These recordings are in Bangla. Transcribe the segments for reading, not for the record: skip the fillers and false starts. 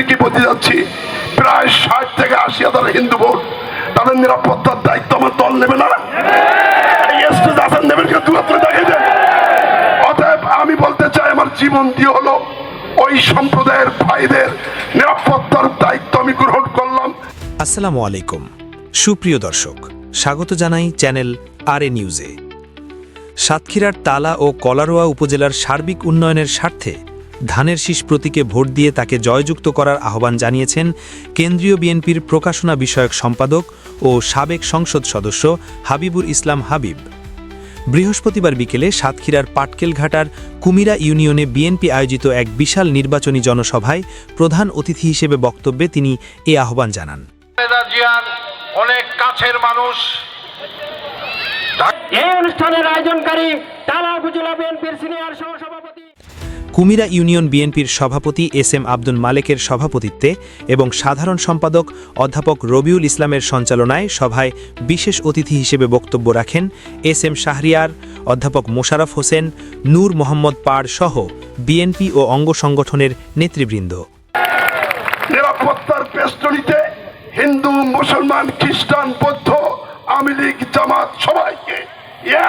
কি বলতে যাচ্ছি, প্রায় 60 থেকে 80,000 হিন্দু ভোট, তাদের নিরাপত্তার দায়িত্ব আমার দল নেবে না? অতএব আমি বলতে চাই, আমার জীবন দিয়ে হলো ওই সম্প্রদায়ের ভাইদের নিরাপত্তার দায়িত্ব আমি গ্রহণ করলাম। আসসালামু আলাইকুম সুপ্রিয় দর্শক, স্বাগত জানাই চ্যানেল আরএ নিউজে। সাতক্ষীরার তালা ও কলারোয়া উপজেলার সার্বিক উন্নয়নের স্বার্থে ধানের শীষ প্রতীকে ভোট দিয়ে তাকে জয়যুক্ত করার আহ্বান জানিয়েছেন কেন্দ্রীয় বিএনপির প্রকাশনা বিষয়ক সম্পাদক ও সাবেক সংসদ সদস্য হাবিবুর ইসলাম হাবিব। বৃহস্পতিবার বিকেলে সাতক্ষীরার পাটকেলঘাটার কুমিরা ইউনিয়নে বিএনপি আয়োজিত এক বিশাল নির্বাচনী জনসভায় প্রধান অতিথি হিসেবে বক্তব্যে তিনি এ আহ্বান জানান। অনেক কাছের মানুষ এই অনুষ্ঠানের আয়োজনকারী তালা উপজেলা বিএনপির সিনিয়র সহসভাপতি কুমিরা ইউনিয়ন বিএনপির সভাপতি এস.এম. আব্দুল মালেকের সভাপতিত্বে এবং সাধারণ সম্পাদক অধ্যাপক রবিউল ইসলামের সঞ্চালনায় সভায় বিশেষ অতিথি হিসেবে বক্তব্য রাখেন এস.এম. শাহরিয়ার, অধ্যাপক মোশাররফ হোসেন, নূর মোহাম্মদ পাড় সহ বিএনপি ও অঙ্গ সংগঠনের নেতৃবৃন্দ। নিরাপত্তার বেষ্টনীতে হিন্দু, মুসলমান, খ্রিস্টান, বৌদ্ধ, আওয়ামী লীগ, জামাত সবাইকে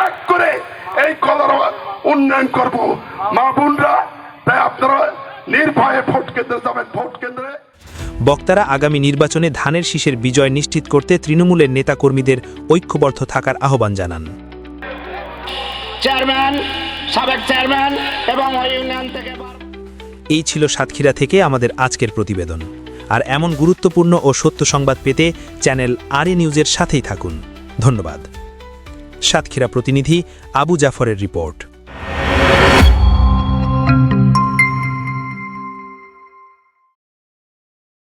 এক করে এই কলারোয়া উন্নয়ন করব। মা বোনরা, তাই আপনারা নির্ভয়ে ভোট কেন্দ্রে যাবেন। ভোট কেন্দ্রে বক্তারা আগামী নির্বাচনে ধানের শীষের বিজয় নিশ্চিত করতে তৃণমূলের নেতাকর্মীদের ঐক্যবদ্ধ থাকার আহ্বান জানান। চেয়ারম্যান, সাবেক চেয়ারম্যান এবং ইউনিয়ন থেকে এই ছিল সাতক্ষীরা থেকে আমাদের আজকের প্রতিবেদন। আর এমন গুরুত্বপূর্ণ ও সত্য সংবাদ পেতে চ্যানেল আরএ নিউজের সাথেই থাকুন। ধন্যবাদ। সাতক্ষীরা প্রতিনিধি আবু জাফরের রিপোর্ট।